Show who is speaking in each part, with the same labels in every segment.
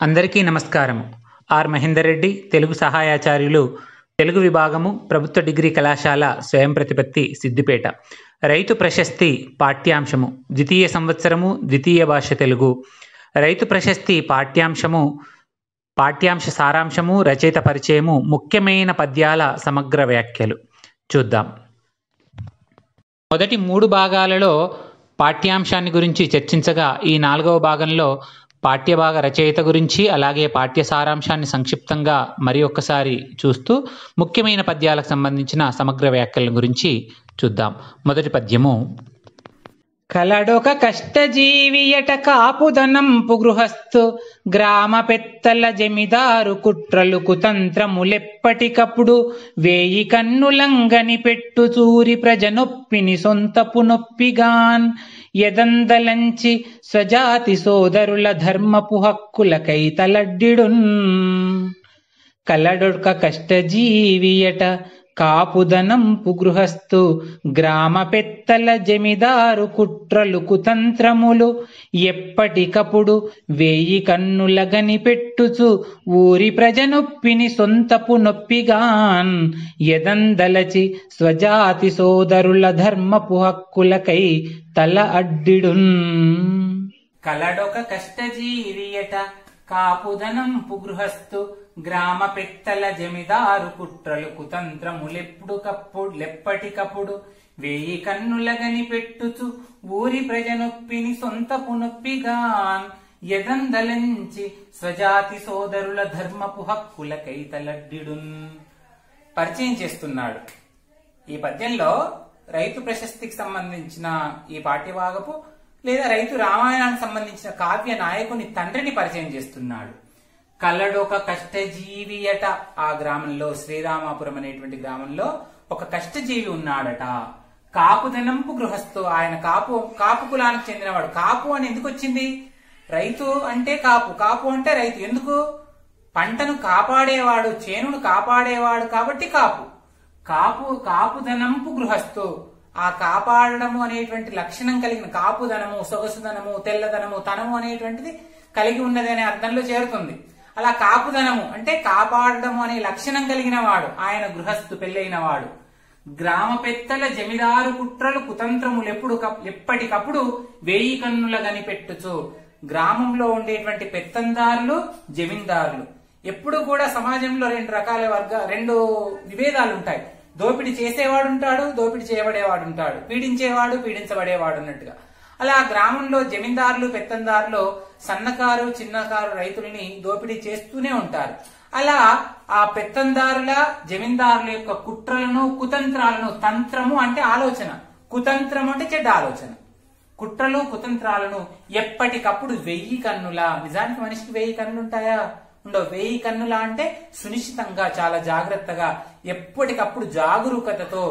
Speaker 1: అందరికీ నమస్కారం. ఆర్ మహేందర్ రెడ్డి, తెలుగు సహాయాచార్యులు, తెలుగు విభాగము, ప్రభుత్వ డిగ్రీ కళాశాల, స్వయం ప్రతిపత్తి, సిద్దిపేట. రైతు ప్రశస్తి పాఠ్యాంశము, ద్వితీయ సంవత్సరము, ద్వితీయ భాష తెలుగు. రైతు ప్రశస్తి పాఠ్యాంశము, పాఠ్యాంశ సారాంశము, రచయిత పరిచయము, ముఖ్యమైన పద్యాల సమగ్ర వ్యాఖ్యలు చూద్దాం. మొదటి 3 భాగాలలో పాఠ్యాంశాన్ని గురించి చర్చించగా, ఈ 4వ భాగంలో పాఠ్యభాగ రచయిత గురించి, అలాగే పాఠ్య సారాంశాన్ని సంక్షిప్తంగా మరి ఒక్కసారి చూస్తూ ముఖ్యమైన పద్యాలకు సంబంధించిన సమగ్ర వ్యాఖ్యల గురించి చూద్దాం. మొదటి పద్యము. కలడొక కష్టజీవియట కాపుదనంపు గృహస్థు, గ్రామ పెత్తల జమిదారు కుట్రలు కుతంత్రములెప్పటికప్పుడు, వేయి కన్నులంగని పెట్టు చూరి ప్రజనొప్పిని సొంతపు నొప్పిగాన్, ఎదందలంచి స్వజాతి సోదరుల ధర్మపు హక్కులకై తలడ్డిడున్. కలడొక కష్టజీవియట కాపుదనంపు గృహస్థు, గ్రామ పెత్తల జమిదారు కుట్రలు కుతంత్రములు ఎప్పటికప్పుడు, వేయి కన్నులగని పెట్టుచు ఊరి ప్రజనొప్పిని సొంతపు నొప్పిగాన్, ఎదందలచి స్వజాతి సోదరుల ధర్మపు హక్కులకై తల అడ్డిడున్.
Speaker 2: కలడొక కష్టజీవియట కాపుదనంపు గృహస్థు, గ్రామ పెత్తల జమిదారు కుట్రలు కుతంత్రములెప్పటికప్పుడు, వేయి కన్నులగని పెట్టుచు ఊరి ప్రజనొప్పిని సొంతపు నొప్పిగాన్, ఎదందలంచి స్వజాతి సోదరుల ధర్మపు హక్కులకై తలడ్డిడున్. పరిచయం చేస్తున్నాడు. ఈ పద్యంలో రైతు ప్రశస్తికి సంబంధించిన ఈ పాఠ్యభాగపు లేదా రైతు రామాయణానికి సంబంధించిన కావ్య నాయకుని తండ్రిని పరిచయం చేస్తున్నాడు. కలడొక కష్టజీవియట. ఆ గ్రామంలో, శ్రీరామాపురం అనేటువంటి గ్రామంలో ఒక కష్టజీవి ఉన్నాడట. కాపుదనంపు గృహస్థు. ఆయన కాపు కులానికి చెందినవాడు. కాపు అని ఎందుకు వచ్చింది? రైతు అంటే కాపు, కాపు అంటే రైతు. ఎందుకు? పంటను కాపాడేవాడు, చేనును కాపాడేవాడు కాబట్టి కాపు. కాపుదనంపు గృహస్థు. ఆ కాపాడము అనేటువంటి లక్షణం కలిగిన, కాపుదనము, సొగసుదనము, తెల్లదనము, తనము అనేటువంటిది కలిగి ఉన్నది అనే అర్థంలో చేరుతుంది. అలా కాపుదనము అంటే కాపాడము అనే లక్షణం కలిగిన వాడు ఆయన గృహస్థు, పెళ్ళైన వాడు. గ్రామ పెత్తల జమిదారు కుట్రలు కుతంత్రములు ఎప్పటికప్పుడు వేయి కన్నుల గనిపెట్టుచు. గ్రామంలో ఉండేటువంటి పెత్తందారులు, జమీందారులు ఎప్పుడు కూడా సమాజంలో 2 రకాల రెండు విభేదాలు ఉంటాయి. దోపిడీ చేసేవాడు ఉంటాడు, దోపిడీ చేయబడేవాడు ఉంటాడు, పీడించేవాడు, పీడించబడేవాడు అన్నట్టుగా. అలా గ్రామంలో జమీందారులు, పెత్తందారులు సన్నకారు, చిన్నకారు రైతుల్ని దోపిడీ చేస్తూనే ఉంటారు. అలా ఆ పెత్తందారుల, జమీందారుల యొక్క కుట్రలను, కుతంత్రాలను, తంత్రము అంటే ఆలోచన, కుతంత్రం అంటే చెడ్డ ఆలోచన, కుట్రలు కుతంత్రాలను ఎప్పటికప్పుడు 1000 కన్నుల. నిజానికి మనిషికి 1000 కన్నులు ఉంటాయా? ఉండవు. 1000 కన్నుల అంటే సునిశ్చితంగా, చాలా జాగ్రత్తగా, ఎప్పటికప్పుడు జాగరూకతతో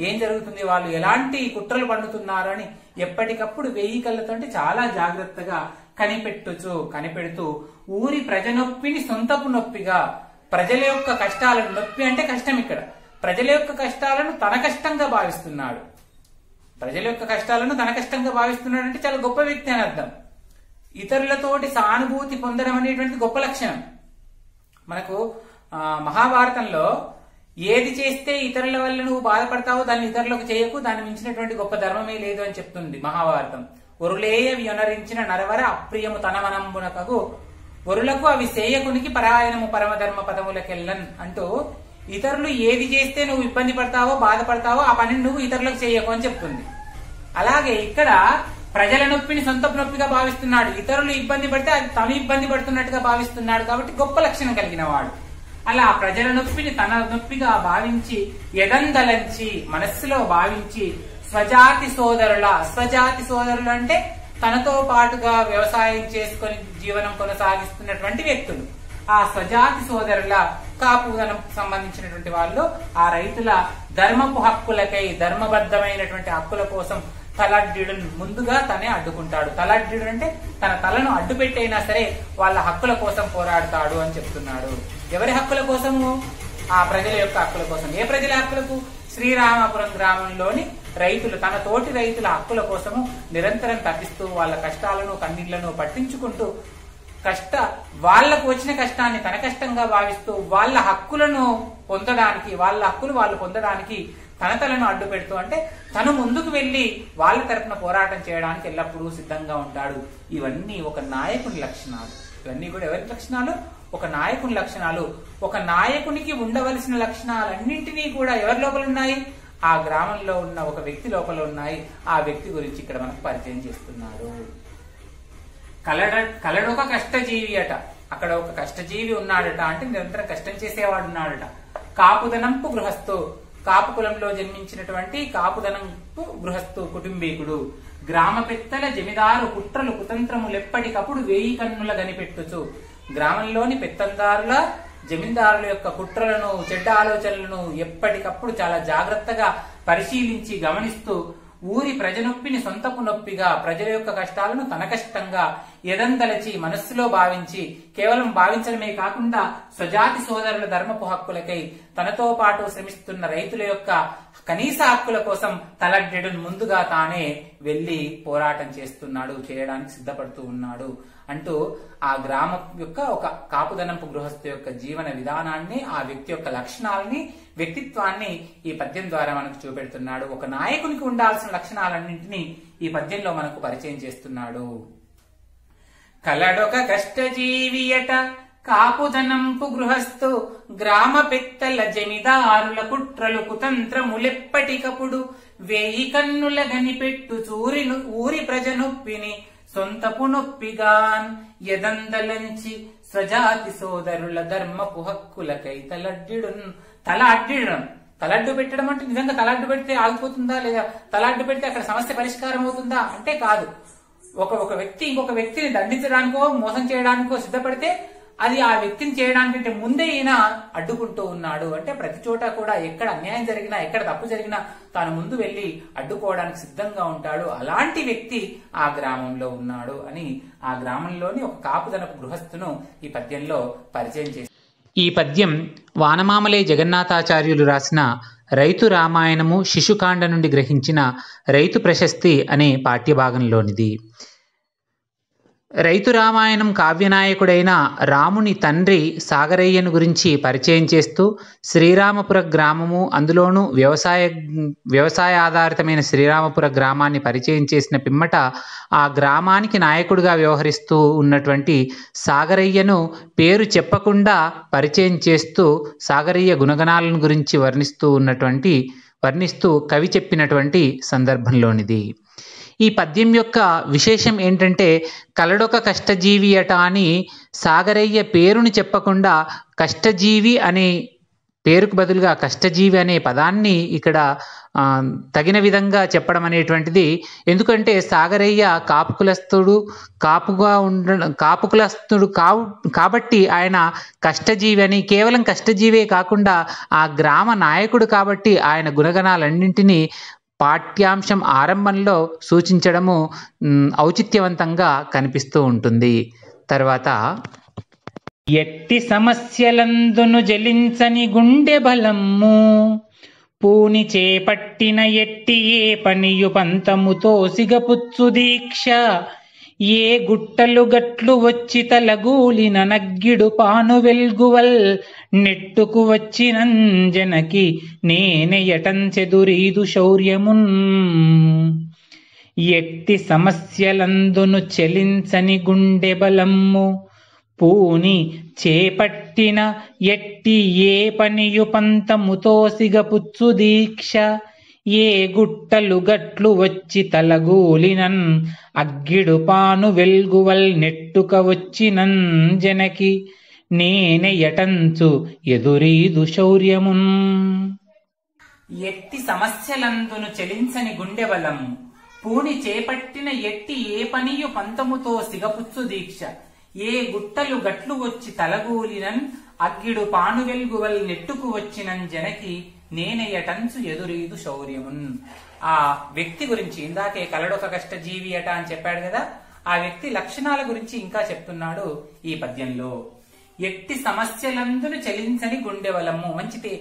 Speaker 2: ఏం జరుగుతుంది, వాళ్ళు ఎలాంటి కుట్రలు పండుతున్నారు అని ఎప్పటికప్పుడు 1000 కళ్ళతో అంటే చాలా జాగ్రత్తగా కనిపెడుతూ ఊరి ప్రజనొప్పిని సొంతపు నొప్పిగా, ప్రజల యొక్క కష్టాలను, నొప్పి అంటే కష్టం, ఇక్కడ ప్రజల యొక్క కష్టాలను తన కష్టంగా భావిస్తున్నాడు. ప్రజల యొక్క కష్టాలను తన కష్టంగా భావిస్తున్నాడు అంటే చాలా గొప్ప వ్యక్తి అని అర్థం. ఇతరులతోటి సానుభూతి పొందడం అనేటువంటి గొప్ప లక్షణం. మనకు మహాభారతంలో ఏది చేస్తే ఇతరుల వల్ల నువ్వు బాధపడతావో దాన్ని ఇతరులకు చేయకు, దాన్ని మించినటువంటి గొప్ప ధర్మమే లేదు అని చెప్తుంది మహాభారతం. ఒరులేయ వ్యనరించిన నరవర అప్రియము తనమనంబునకగు, ఒరులకు అవి సేయకునికి పరాయణము పరమధర్మ పదములకెళ్ళన్ అంటూ, ఇతరులు ఏది చేస్తే నువ్వు ఇబ్బంది పడతావో, బాధపడతావో ఆ పనిని నువ్వు ఇతరులకు చేయకు అని చెప్తుంది. అలాగే ఇక్కడ ప్రజల నొప్పిని సొంతపు నొప్పిగా భావిస్తున్నాడు. ఇతరులు ఇబ్బంది పడితే అది తను ఇబ్బంది పడుతున్నట్టుగా భావిస్తున్నాడు కాబట్టి గొప్ప లక్షణం కలిగిన వాడు. అలా ప్రజల నొప్పిని తన నొప్పిగా భావించి, ఎదందలంచి మనస్సులో భావించి, స్వజాతి సోదరులు అంటే తనతో పాటుగా వ్యవసాయం చేసుకుని జీవనం కొనసాగిస్తున్నటువంటి వ్యక్తులు. ఆ స్వజాతి సోదరుల, కాపుదనం సంబంధించినటువంటి వాళ్ళు ఆ రైతుల ధర్మపు హక్కులకై, ధర్మబద్ధమైనటువంటి హక్కుల కోసం తలడ్డిడు. ముందుగా తనే అడ్డుకుంటాడు. తలడ్డిడు అంటే తన తలను అడ్డు పెట్టైనా సరే వాళ్ళ హక్కుల కోసం పోరాడతాడు అని చెప్తున్నాడు. ఎవరి హక్కుల కోసము? ఆ ప్రజల యొక్క హక్కుల కోసం. ఏ ప్రజల హక్కులకు? శ్రీరామాపురం గ్రామంలోని రైతులు, తన తోటి రైతుల హక్కుల కోసము నిరంతరం తప్పిస్తూ వాళ్ళ కష్టాలను, కన్నీళ్లను పట్టించుకుంటూ వాళ్లకు వచ్చిన కష్టాన్ని తన కష్టంగా భావిస్తూ వాళ్ళ హక్కులను పొందడానికి, వాళ్ళ హక్కులు వాళ్ళు పొందడానికి తనను అడ్డు పెడుతూ, అంటే తను ముందుకు వెళ్లి వాళ్ళ తరపున పోరాటం చేయడానికి ఎల్లప్పుడూ సిద్ధంగా ఉంటాడు. ఇవన్నీ ఒక నాయకుని లక్షణాలు. ఇవన్నీ కూడా ఎవరి లక్షణాలు? ఒక నాయకుని లక్షణాలు. ఒక నాయకునికి ఉండవలసిన లక్షణాలన్నింటినీ కూడా ఎవరి లోపల ఉన్నాయి? ఆ గ్రామంలో ఉన్న ఒక వ్యక్తి లోపల ఉన్నాయి. ఆ వ్యక్తి గురించి ఇక్కడ మనకు పరిచయం చేస్తున్నారు. కలడొక కష్టజీవి అట. అక్కడ ఒక కష్టజీవి ఉన్నాడట, అంటే నిరంతరం కష్టం చేసేవాడు ఉన్నాడట. కాపుదనంపు గృహస్థు, కాపు కులంలో జన్మించినటువంటి కాపుదనంపు గృహస్థు కుటుంబీకుడు. గ్రామ పెత్తల జమిదారు కుట్రలు కుతంత్రములెప్పటికప్పుడు 1000 కన్నుల గనిపెట్టుచు. గ్రామంలోని పెత్తందారుల జమీందారుల యొక్క కుట్రలను, చెడ్డ ఆలోచనలను ఎప్పటికప్పుడు చాలా జాగ్రత్తగా పరిశీలించి గమనిస్తూ ఊరి ప్రజనొప్పిని సొంతపు నొప్పిగా, ప్రజల యొక్క కష్టాలను తన కష్టంగా ఎదంతలచి మనస్సులో భావించి, కేవలం భావించడమే కాకుండా స్వజాతి సోదరుల ధర్మపు హక్కులకై తనతో పాటు శ్రమిస్తున్న రైతుల యొక్క కనీస హక్కుల కోసం తలడ్డెడును ముందుగా తానే వెళ్లి పోరాటం చేయడానికి సిద్ధపడుతూ ఉన్నాడు అంటూ ఆ గ్రామం యొక్క ఒక కాపుదనంపు గృహస్థు యొక్క జీవన విధానాన్ని, ఆ వ్యక్తి యొక్క లక్షణాలని, వ్యక్తిత్వాన్ని ఈ పద్యం ద్వారా మనకు చూపెడుతున్నాడు. ఒక నాయకునికి ఉండాల్సిన లక్షణాలన్నింటినీ ఈ పద్యంలో మనకు పరిచయం చేస్తున్నాడు. కలడొక కష్టజీవియట కాపుదనంపు గృహస్థు, గ్రామ పెత్తల జమిదారుల కుట్రలు కుతంత్రములెప్పటికప్పుడు 1000 కన్నుల గనిపెట్టు ఊరి ప్రజనొప్పిని సొంతపు నొప్పిగాన్ ఎదందలంచి స్వజాతి సోదరుల ధర్మపు హక్కులకై తలడ్డు పెట్టడం అంటే నిజంగా తలడ్డు పెడితే ఆగిపోతుందా, లేదా తలడ్డు పెడితే అక్కడ సమస్య పరిష్కారం అవుతుందా అంటే కాదు. ఒక వ్యక్తి ఇంకొక వ్యక్తిని దండించడానికో మోసం చేయడానికో సిద్ధపడితే అది ఆ వ్యక్తిని చేయడానికంటే ముందే ఈయన అడ్డుకుంటూ ఉన్నాడు. అంటే ప్రతి చోట కూడా ఎక్కడ అన్యాయం జరిగినా, ఎక్కడ తప్పు జరిగినా తాను ముందు వెళ్లి అడ్డుకోవడానికి సిద్ధంగా ఉంటాడు. అలాంటి వ్యక్తి ఆ గ్రామంలో ఉన్నాడు అని ఆ గ్రామంలోని ఒక కాపుదనపు గృహస్థును ఈ పద్యంలో పరిచయం చేశారు.
Speaker 1: ఈ పద్యం వానమామలే జగన్నాథాచార్యులు రాసిన రైతు రామాయణము శిశుకాండ నుండి గ్రహించిన రైతు ప్రశస్తి అనే పాఠ్యభాగంలోనిది. రైతు రామాయణం కావ్యనాయకుడైన రాముని తండ్రి సాగరయ్యను గురించి పరిచయం చేస్తూ శ్రీరామపుర గ్రామము, అందులోనూ వ్యవసాయ ఆధారితమైన శ్రీరామపుర గ్రామాన్ని పరిచయం చేసిన పిమ్మట ఆ గ్రామానికి నాయకుడిగా వ్యవహరిస్తూ ఉన్నటువంటి సాగరయ్యను పేరు చెప్పకుండా పరిచయం చేస్తూ సాగరయ్య గుణగణాలను గురించి వర్ణిస్తూ కవి చెప్పినటువంటి సందర్భంలోనిది. ఈ పద్యం యొక్క విశేషం ఏంటంటే, కలడొక కష్టజీవి అట అని సాగరయ్య పేరుని చెప్పకుండా కష్టజీవి అనే పేరుకు బదులుగా కష్టజీవి అనే పదాన్ని ఇక్కడ తగిన విధంగా చెప్పడం అనేటువంటిది. ఎందుకంటే సాగరయ్య కాపు కులస్తుడు కాబట్టి ఆయన కష్టజీవి అని, కేవలం కష్టజీవే కాకుండా ఆ గ్రామ నాయకుడు కాబట్టి ఆయన గుణగణాలన్నింటినీ పాఠ్యాంశం ఆరంభంలో సూచించడము ఔచిత్యవంతంగా కనిపిస్తూ ఉంటుంది. తర్వాత ఎట్టి సమస్యలందును జలించని గుండె బలమ్ము, పూని చేపట్టిన ఎట్టి ఏ పనియు పంతముతో సిగపుచ్చు దీక్ష, ఏ గుట్టలు గట్లు వచ్చి తలగూలిన నగ్గిడు పాను వెల్గువల్ నెట్టుకు వచ్చినంజనకి నేనెయటంచెదురీదు శౌర్యమున్. ఎట్టి సమస్యలందును చెలించని గుండె బలమ్ము, పూని చేపట్టిన ఎట్టి ఏ పనియు పంతముతో సిగపుచ్చు దీక్ష, ఏ గుట్టలు గట్లు వచ్చి తలగూలినన్ అగ్గిడు పాను వెల్గువల్ నెట్టుక వచ్చినన్ జనకి నేనెయటంచు ఎదురీదు శౌర్యమున్.
Speaker 2: ఎట్టి సమస్యలందును చెలించని గుండె బలము, పూని చేపట్టిన ఎట్టి ఏ పనియు పంతముతో సిగపుచ్చు దీక్ష, ఏ గుట్టలు గట్లు వచ్చి తలగూలినన్ అగ్గిడు పాను వెల్గువల్ నెట్టుకు వచ్చినన్ జనకి నేనెయటంచు ఎదురీదు శౌర్యమున్. ఆ వ్యక్తి గురించి ఇందాకే కలడొక కష్టజీవి అట అని చెప్పాడు కదా, ఆ వ్యక్తి లక్షణాల గురించి ఇంకా చెప్తున్నాడు ఈ పద్యంలో. ఎట్టి సమస్యలందును చలించని గుండె బలము. మంచిది.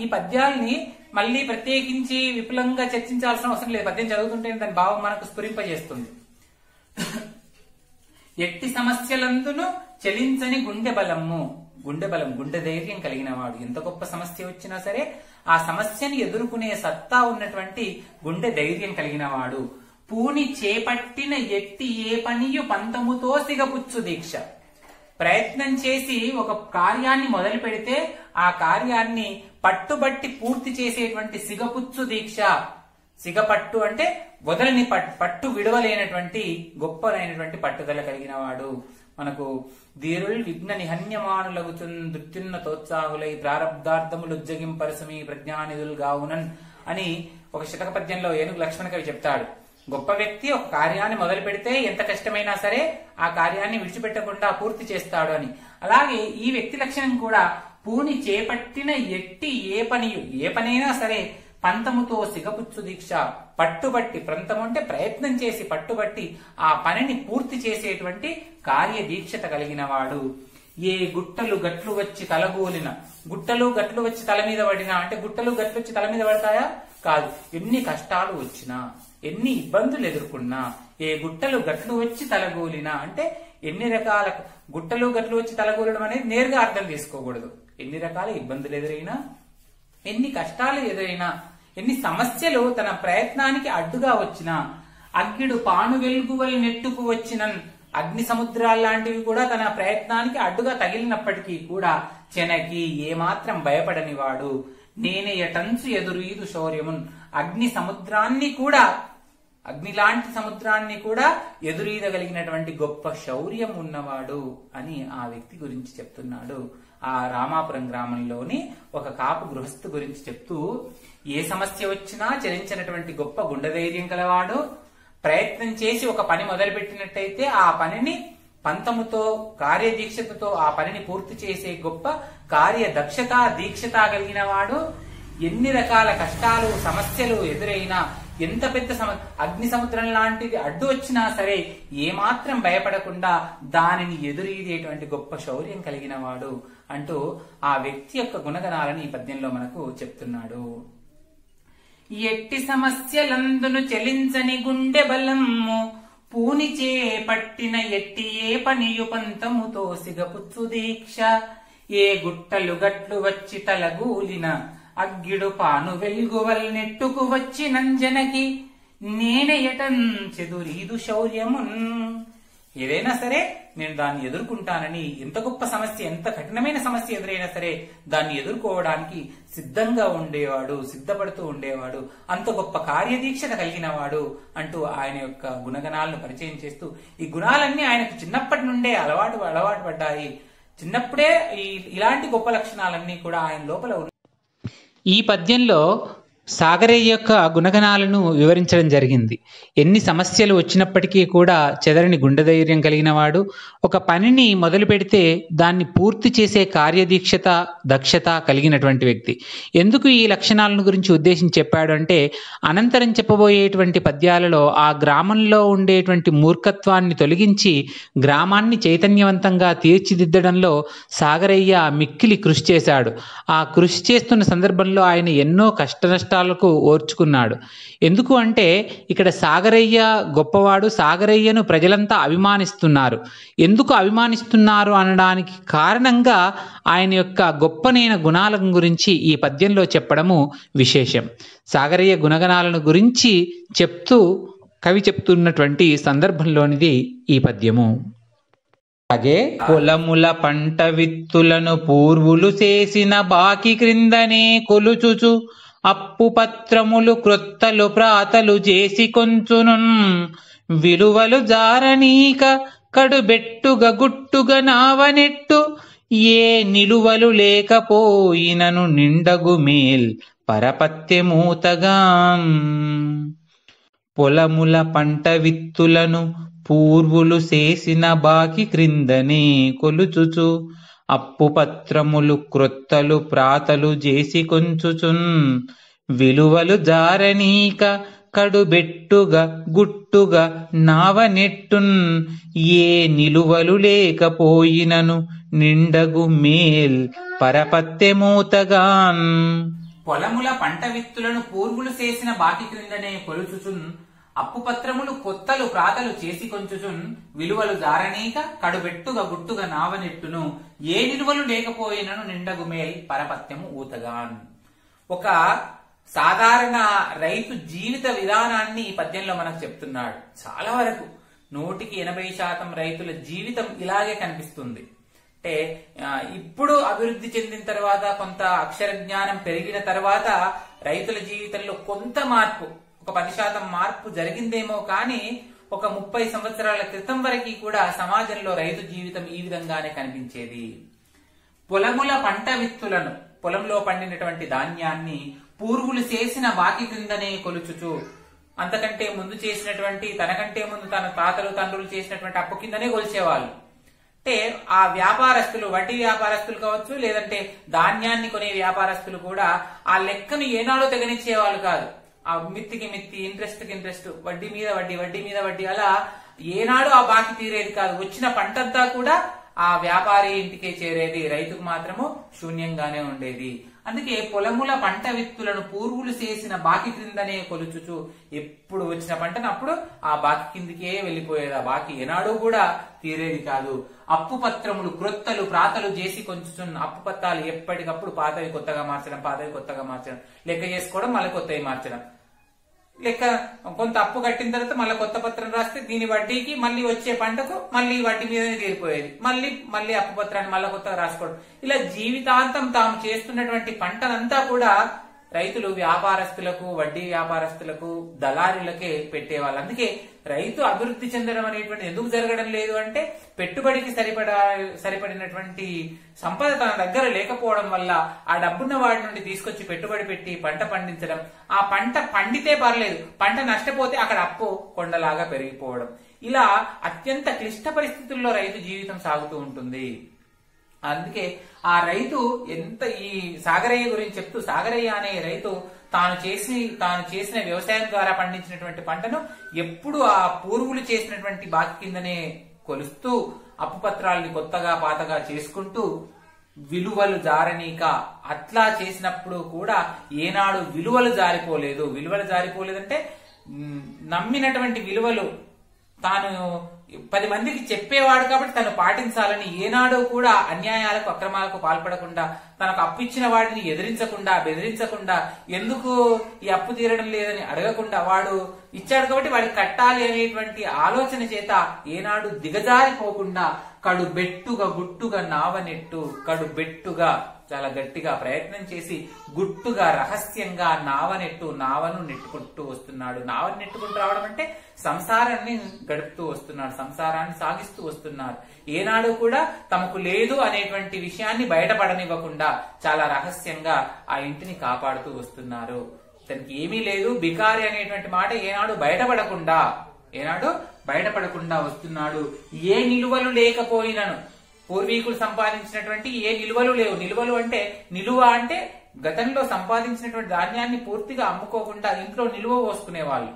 Speaker 2: ఈ పద్యాల్ని మళ్ళీ ప్రత్యేకించి విపులంగా చర్చించాల్సిన అవసరం లేదు. పద్యం చదువుతుంటే దాని భావం మనకు స్ఫురింపజేస్తుంది. ఎట్టి సమస్యలందును చలించని గుండె బలము. గుండె బలం, గుండె ధైర్యం కలిగిన వాడు. ఎంత గొప్ప సమస్య వచ్చినా సరే ఆ సమస్యని ఎదుర్కొనే సత్తా ఉన్నటువంటి గుండె ధైర్యం కలిగిన వాడు. పూని చేపట్టిన ఎట్టి ఏ పనియు పంతముతో సిగపుచ్చు దీక్ష. ప్రయత్నం చేసి ఒక కార్యాన్ని మొదలు పెడితే ఆ కార్యాన్ని పట్టుబట్టి పూర్తి చేసేటువంటి సిగపుచ్చు దీక్ష. సిగపట్టు అంటే వదలని పట్టు విడవలేనటువంటి గొప్పనైనటువంటి పట్టుదల కలిగిన వాడు. మనకు ధీరుల్ విఘ్న నిహన్యమానులగుతున్ నృత్యున్న తోత్సాహులై ప్రారబ్ధార్థములు ఉజ్జగింపరసమి ప్రజ్ఞానిధులు గావునన్ అని ఒక శతక పద్యంలో ఏనుగు లక్ష్మణ కవి చెప్తాడు. గొప్ప వ్యక్తి ఒక కార్యాన్ని మొదలు పెడితే ఎంత కష్టమైనా సరే ఆ కార్యాన్ని విడిచిపెట్టకుండా పూర్తి చేస్తాడు అని. అలాగే ఈ వ్యక్తి లక్షణం కూడా పూని చేపట్టిన ఎట్టి ఏ పనైనా సరే పంతముతో సిగపుచ్చు దీక్ష. పట్టుబట్టి, ప్రంతం అంటే ప్రయత్నం చేసి పట్టుబట్టి ఆ పనిని పూర్తి చేసేటువంటి కార్యదీక్షత కలిగిన వాడు. ఏ గుట్టలు గట్లు వచ్చి తలగూలిన, గుట్టలు గట్లు వచ్చి తల మీద పడినా అంటే గుట్టలు గట్లు వచ్చి తల మీద పడతాయా? కాదు. ఎన్ని కష్టాలు వచ్చినా, ఎన్ని ఇబ్బందులు ఎదుర్కొన్నా, ఏ గుట్టలు గట్లు వచ్చి తలగూలినా అంటే ఎన్ని రకాల గుట్టలు గట్లు వచ్చి తలగూలడం అనేది నేరుగా అర్థం చేసుకోకూడదు. ఎన్ని రకాల ఇబ్బందులు ఎదురైనా, ఎన్ని కష్టాలు ఎదురైనా, ఎన్ని సమస్యలు తన ప్రయత్నానికి అడ్డుగా వచ్చినా, అగ్గిడు పాను వెలుగువల్ నెట్టుకు వచ్చిన అగ్ని సముద్రాలు లాంటివి కూడా తన ప్రయత్నానికి అడ్డుగా తగిలినప్పటికీ కూడా చెనకి ఏమాత్రం భయపడని వాడు. నేనే ఎటంచు ఎదురు ఈదు శౌర్యమున్. అగ్ని సముద్రాన్ని కూడా, అగ్ని లాంటి సముద్రాన్ని కూడా ఎదురీదగలిగినటువంటి గొప్ప శౌర్యం ఉన్నవాడు అని ఆ వ్యక్తి గురించి చెప్తున్నాడు. ఆ రామాపురం గ్రామంలోని ఒక కాపు గృహస్థు గురించి చెప్తూ, ఏ సమస్య వచ్చినా చలించినటువంటి గొప్ప గుండెధైర్యం కలవాడు. ప్రయత్నం చేసి ఒక పని మొదలుపెట్టినట్టయితే ఆ పనిని పంతముతో, కార్యదీక్షతతో ఆ పనిని పూర్తి చేసే గొప్ప కార్యదక్షత, దీక్షత కలిగిన వాడు. ఎన్ని రకాల కష్టాలు, సమస్యలు ఎదురైనా, ఎంత పెద్ద అగ్ని సముద్రం లాంటిది అడ్డు వచ్చినా సరే ఏమాత్రం భయపడకుండా దానిని ఎదురీదేటువంటి గొప్ప శౌర్యం కలిగిన వాడు అంటూ ఆ వ్యక్తి యొక్క గుణగణాలను ఈ పద్యంలో మనకు చెప్తున్నాడు. ఎట్టి సమస్యలందును చెలించని గుండె బలము, పూని చేపట్టిన ఎట్టి ఏ పనియు పంతముతో సిగపుచ్చు దీక్ష. ఏ గుట్టలు గట్లు వచ్చి తలగూలిన, అగ్గిడు పాను వెల్గువల్ నెట్టుకు వచ్చి నంజనకి నేనెయటం చెదురీదు శౌర్యమున్. ఏదైనా సరే నేను దాన్ని ఎదుర్కొంటానని, ఎంత గొప్ప సమస్య, ఎంత కఠినమైన సమస్య ఎదురైనా సరే దాన్ని ఎదుర్కోవడానికి సిద్ధంగా ఉండేవాడు, సిద్ధపడుతూ ఉండేవాడు, అంత గొప్ప కార్యదీక్షత కలిగిన వాడు అంటూ ఆయన యొక్క గుణగణాలను పరిచయం చేస్తూ, ఈ గుణాలన్నీ ఆయనకు చిన్నప్పటి నుండే అలవాటు పడ్డాయి. చిన్నప్పుడే ఇలాంటి గొప్ప లక్షణాలన్నీ కూడా ఆయన లోపల ఉన్నాయి.
Speaker 1: ఈ పద్యంలో సాగరయ్య యొక్క గుణగణాలను వివరించడం జరిగింది. ఎన్ని సమస్యలు వచ్చినప్పటికీ కూడా చెదరని గుండె ధైర్యం కలిగిన వాడు, ఒక పనిని మొదలు పెడితే దాన్ని పూర్తి చేసే కార్యదీక్షత, దక్షత కలిగినటువంటి వ్యక్తి. ఎందుకు ఈ లక్షణాలను గురించి ఉద్దేశించి చెప్పాడు అంటే, అనంతరం చెప్పబోయేటువంటి పద్యాలలో ఆ గ్రామంలో ఉండేటువంటి మూర్ఖత్వాన్ని తొలగించి గ్రామాన్ని చైతన్యవంతంగా తీర్చిదిద్దడంలో సాగరయ్య మిక్కిలి కృషి చేశాడు. ఆ కృషి చేస్తున్న సందర్భంలో ఆయన ఎన్నో కష్టనష్టాలకు ఓర్చుకున్నాడు. ఎందుకు అంటే ఇక్కడ సాగరయ్య గొప్పవాడు, సాగరయ్యను ప్రజలంతా అభిమానిస్తున్నారు. ఎందుకు అభిమానిస్తున్నారు అనడానికి కారణంగా ఆయన యొక్క గొప్పనైన గుణాల గురించి ఈ పద్యంలో చెప్పడము విశేషం. సాగరయ్య గుణగణాలను గురించి చెప్తూ కవి చెప్తున్నటువంటి సందర్భంలోనిది ఈ పద్యము. అలాగే పొలముల పంట విత్తులను పూర్వులు చేసిన బాకి క్రిందనే కొలుచుచు, అప్పు పత్రములు క్రొత్తలు ప్రాతలు చేసి కొంచునున్, విలువలు జారనీక కడుబెట్టుగా గుట్టుగా నావనెట్టు, ఏ నిలువలు లేకపోయినను నిండగు మేల్ పరపత్యమూతగా. పొలముల పంట విత్తులను పూర్వులు చేసిన బాకి క్రిందనే కొలుచుచు, అప్పు పత్రములు క్రొత్తలు ప్రాతలు చేసి కొంచుచున్, విలువలు జారనీక కడుబెట్టుగా గుట్టుగా నావనెట్టున్, ఏ నిలువలు లేకపోయినను నిండగు మేల్ పరపత్యమూతగాన్.
Speaker 2: పొలముల పంట విత్తులను పూర్వులు చేసిన బాకి క్రిందనే కొలుచుచున్, అప్పు పత్రములు కొత్తలు ప్రాతలు చేసి కొంచుచున్ విలువలు జారణీక కడుబెట్టుగా గుట్టుగా నావనెట్టును ఏ నిలువలు లేకపోయినను నిండగు మేల్ పరపత్యము ఊతగాన్. ఒక సాధారణ రైతు జీవిత విధానాన్ని ఈ పద్యంలో మనకు చెప్తున్నాడు. చాలా వరకు 100% రైతుల జీవితం ఇలాగే కనిపిస్తుంది. అంటే ఇప్పుడు అభివృద్ధి చెందిన తర్వాత, కొంత అక్షర జ్ఞానం పెరిగిన తర్వాత రైతుల జీవితంలో కొంత మార్పు, ఒక 10% మార్పు జరిగిందేమో కానీ ఒక 30 సంవత్సరాల క్రితం వరకు కూడా సమాజంలో రైతు జీవితం ఈ విధంగానే కనిపించేది. పొలముల పంట విత్తులను, పొలంలో పండినటువంటి ధాన్యాన్ని పూర్వులు చేసిన బాకి క్రిందనే కొలుచుచు, అంతకంటే ముందు చేసినటువంటి, తనకంటే ముందు తన తాతలు తండ్రులు చేసినటువంటి అప్పు కిందనే కొలిచేవాళ్ళు. అంటే ఆ వ్యాపారస్తులు, వడ్డీ వ్యాపారస్తులు కావచ్చు, లేదంటే ధాన్యాన్ని కొనే వ్యాపారస్తులు కూడా ఆ లెక్కను ఏనాడో తెగనిచ్చేవాళ్ళు కాదు. ఆ మిత్తికి మిత్తి, ఇంట్రెస్ట్ కి ఇంట్రెస్ట్, వడ్డీ మీద వడ్డీ, వడ్డీ మీద వడ్డీ, అలా ఏనాడు ఆ బాకి తీరేది కాదు. వచ్చిన పంటంతా కూడా ఆ వ్యాపారి ఇంటికే చేరేది, రైతుకు మాత్రము శూన్యంగానే ఉండేది. అందుకే పొలముల పంట విత్తులను పూర్వులు చేసిన బాకి క్రిందనే కొలుచుచు, ఎప్పుడు వచ్చిన పంటను అప్పుడు ఆ బాకి కిందికే వెళ్లిపోయేది. ఆ బాకి ఏనాడు కూడా తీరేది కాదు. అప్పు పత్రములు క్రొత్తలు ప్రాతలు చేసి కొంచుచున్న, అప్పు పత్రాలు ఎప్పటికప్పుడు పాతవి కొత్తగా మార్చడం, పాతవి కొత్తగా మార్చడం, లెక్క చేసుకోవడం, మళ్ళీ కొత్తవి మార్చడం. లెక్క కొంత అప్పు కట్టిన తర్వాత మళ్ళీ కొత్త పత్రం రాస్తే దీని వడ్డీకి మళ్ళీ వచ్చే పంటకు మళ్ళీ వడ్డీ మీదనే తీరిపోయేది. మళ్ళీ అప్పు పత్రాన్ని మళ్ళీ కొత్తగా రాసుకోవడం. ఇలా జీవితాంతం తాము చేస్తున్నటువంటి పంటనంతా కూడా రైతులు వ్యాపారస్తులకు, వడ్డీ వ్యాపారస్తులకు, దళారులకే పెట్టేవాళ్ళు. అందుకే రైతు అభివృద్ధి చెందడం అనేటువంటి ఎందుకు జరగడం లేదు అంటే, పెట్టుబడికి సరిపడినటువంటి సంపద తన దగ్గర లేకపోవడం వల్ల ఆ డబ్బున్న వాడి నుండి తీసుకొచ్చి పెట్టుబడి పెట్టి పంట పండించడం, ఆ పంట పండితే పర్లేదు, పంట నష్టపోతే అక్కడ అప్పు కొండలాగా పెరిగిపోవడం, ఇలా అత్యంత క్లిష్ట పరిస్థితుల్లో రైతు జీవితం సాగుతూ ఉంటుంది. అందుకే ఆ రైతు ఎంత, ఈ సాగరయ్య గురించి చెప్తూ, సాగరయ్య అనే రైతు తాను చేసిన వ్యవసాయం ద్వారా పండించినటువంటి పంటను ఎప్పుడు ఆ పూర్వులు చేసినటువంటి బాకి కిందనే కొలుస్తూ, అప్పు పత్రాలని కొత్తగా పాతగా చేసుకుంటూ, విలువలు జారనీక, అట్లా చేసినప్పుడు కూడా ఏనాడు విలువలు జారిపోలేదు. విలువలు జారిపోలేదంటే నమ్మినటువంటి విలువలు తాను 10 మందికి చెప్పేవాడు కాబట్టి తను పాటించాలని ఏనాడు కూడా అన్యాయాలకు, అక్రమాలకు పాల్పడకుండా, తనకు అప్పు ఇచ్చిన వాడిని ఎదిరించకుండా, బెదిరించకుండా, ఎందుకు ఈ అప్పు తీరడం లేదని అడగకుండా, వాడు ఇచ్చాడు కాబట్టి వాడికి కట్టాలి అనేటువంటి ఆలోచన చేత ఏనాడు దిగజారిపోకుండా కడుబెట్టుగా గుట్టుగా నావనెట్టు, కడుబెట్టుగా చాలా గట్టిగా ప్రయత్నం చేసి గుట్టుగా రహస్యంగా నావను నెట్టుకుంటూ వస్తున్నాడు. నావను నెట్టుకుంటూ రావడం అంటే సంసారాన్ని గడుపుతూ వస్తున్నాడు, సంసారాన్ని సాగిస్తూ వస్తున్నారు. ఏనాడు కూడా తమకు లేదు అనేటువంటి విషయాన్ని బయటపడనివ్వకుండా చాలా రహస్యంగా ఆ ఇంటిని కాపాడుతూ వస్తున్నారు. తనకి ఏమీ లేదు, బికారి అనేటువంటి మాట ఏనాడు బయటపడకుండా వస్తున్నాడు. ఏ నిలువలు లేకపోయినను, పూర్వీకులు సంపాదించినటువంటి ఏ నిలువలు లేవు. నిలువలు అంటే, నిలువ అంటే గతంలో సంపాదించినటువంటి ధాన్యాన్ని పూర్తిగా అమ్ముకోకుండా ఇంట్లో నిలువ పోసుకునేవాళ్ళు.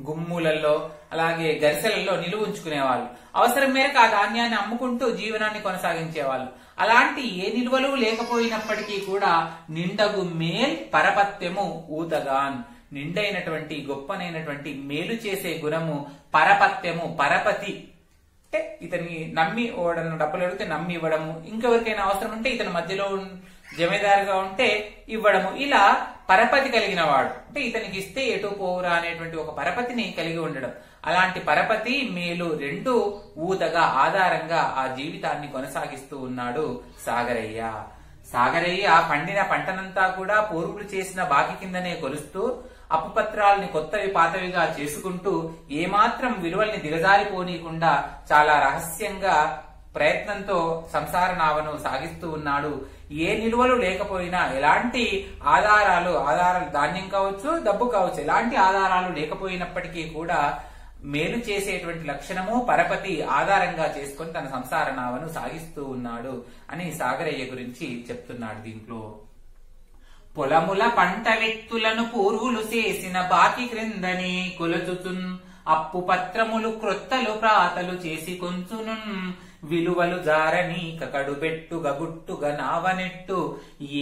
Speaker 2: గుమ్ములలో అలాగే గరిసెలలో నిలువ ఉంచుకునేవాళ్ళు. అవసరం మేరకు ఆ ధాన్యాన్ని అమ్ముకుంటూ జీవనాన్ని కొనసాగించేవాళ్ళు. అలాంటి ఏ నిలువలు లేకపోయినప్పటికీ కూడా నిండగు మేల్ పరపత్యము ఊతగాన్, నిండైనటువంటి గొప్పనైనటువంటి మేలు చేసే గుణము పరపత్యము, పరపతి అంటే ఇతన్ని నమ్మి ఓడను డబ్బులు అడిగితే నమ్మి ఇవ్వడము, ఇంకెవరికైనా అవసరం ఉంటే ఇతని మధ్యలో జమీదారుగా ఉంటే ఇవ్వడము, ఇలా పరపతి కలిగిన వాడు. అంటే ఇతనికి ఇస్తే ఎటు పోవురా అనేటువంటి ఒక పరపతిని కలిగి ఉండడం. అలాంటి పరపతి మేలు రెండు ఊతగా ఆధారంగా ఆ జీవితాన్ని కొనసాగిస్తూ ఉన్నాడు సాగరయ్య. సాగరయ్య పండిన పంటనంతా కూడా పూర్వులు చేసిన బాకి కిందనే కొలుస్తూ, అప్పుపత్రాలని కొత్తవి పాతవిగా చేసుకుంటూ, ఏమాత్రం విలువల్ని దిగజారిపోనీయకుండా చాలా రహస్యంగా ప్రయత్నంతో సంసార నావను సాగిస్తూ ఉన్నాడు. ఏ నిలువలు లేకపోయినా, ఎలాంటి ఆధారాలు ధాన్యం కావచ్చు, డబ్బు కావచ్చు, ఎలాంటి ఆధారాలు లేకపోయినప్పటికీ కూడా మేలు చేసేటువంటి లక్షణము పరపతి ఆధారంగా చేసుకొని తన సంసార నావను సాగిస్తూ ఉన్నాడు అని సాగరయ్య గురించి చెప్తున్నాడు దీంట్లో. పొలముల పంట వ్యక్తులను పూర్వులు చేసిన బాకి క్రిందని కొలుచుచున్, అప్పు పత్రములు క్రొత్తలు ప్రాతలు చేసి కొంచును, విలువలు జారని కడుబెట్టుగా గుట్టుగా నావనెట్టు,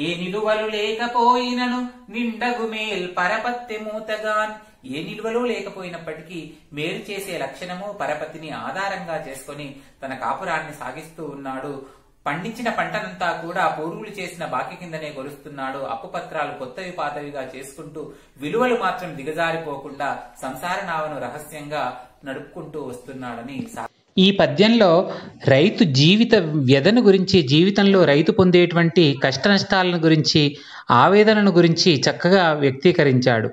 Speaker 2: ఏ నిలువలు లేకపోయినను నిండగు మేల్ పరపత్తి మూతగాన్. ఏ నిల్వలో లేకపోయినప్పటికీ మేలు చేసే లక్షణము పరపతిని ఆధారంగా చేసుకుని తన కాపురాన్ని సాగిస్తూ ఉన్నాడు. పండించిన పంటనంతా కూడా పూర్వులు చేసిన బాకి కిందనే కొలుస్తున్నాడు. అప్పుపత్రాలు కొత్తవి పాతవిగా చేసుకుంటూ విలువలు మాత్రం దిగజారిపోకుండా సంసార నావను రహస్యంగా నడుపుకుంటూ వస్తున్నాడని.
Speaker 1: ఈ పద్యంలో రైతు జీవిత వ్యధను గురించి, జీవితంలో రైతు పొందేటువంటి కష్ట నష్టాలను గురించి, ఆవేదనను గురించి చక్కగా వ్యక్తీకరించాడు.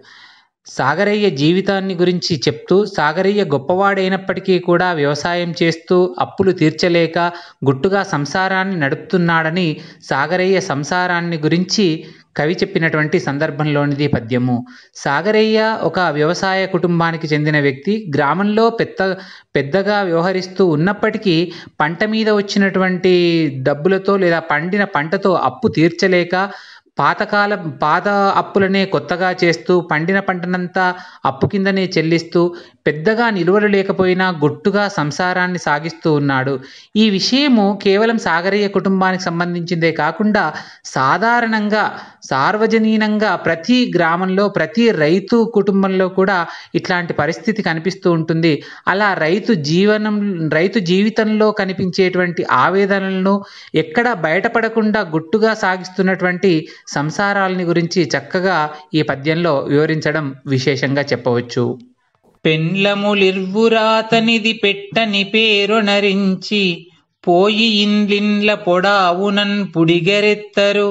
Speaker 1: సాగరయ్య జీవితాన్ని గురించి చెప్తూ, సాగరయ్య గొప్పవాడైనప్పటికీ కూడా వ్యవసాయం చేస్తూ అప్పులు తీర్చలేక గుట్టుగా సంసారాన్ని నడుపుతున్నాడని సాగరయ్య సంసారాన్ని గురించి కవి చెప్పినటువంటి సందర్భంలోనిది పద్యము. సాగరయ్య ఒక వ్యవసాయ కుటుంబానికి చెందిన వ్యక్తి. గ్రామంలో పెద్దగా వ్యవహరిస్తూ ఉన్నప్పటికీ పంట మీద వచ్చినటువంటి డబ్బులతో లేదా పండిన పంటతో అప్పు తీర్చలేక పాత అప్పులనే కొత్తగా చేస్తూ పండిన పంటనంతా అప్పు కిందనే చెల్లిస్తూ పెద్దగా నిలువలు లేకపోయినా గుట్టుగా సంసారాన్ని సాగిస్తూ ఉన్నాడు. ఈ విషయము కేవలం సాగరయ్య కుటుంబానికి సంబంధించిందే కాకుండా సాధారణంగా సార్వజనీనంగా ప్రతి గ్రామంలో ప్రతి రైతు కుటుంబంలో కూడా ఇట్లాంటి పరిస్థితి కనిపిస్తూ ఉంటుంది. అలా రైతు జీవితంలో కనిపించేటువంటి ఆవేదనలను ఎక్కడ బయటపడకుండా గుట్టుగా సాగిస్తున్నటువంటి సంసారాలని గురించి చక్కగా ఈ పద్యంలో వివరించడం విశేషంగా చెప్పవచ్చు.
Speaker 3: పెండ్లములిర్వురాతనిది పెట్టని పేరొనరించి పోయి ఇండ్లిండ్ల పొడావునన్ పుడిగెరెత్తరు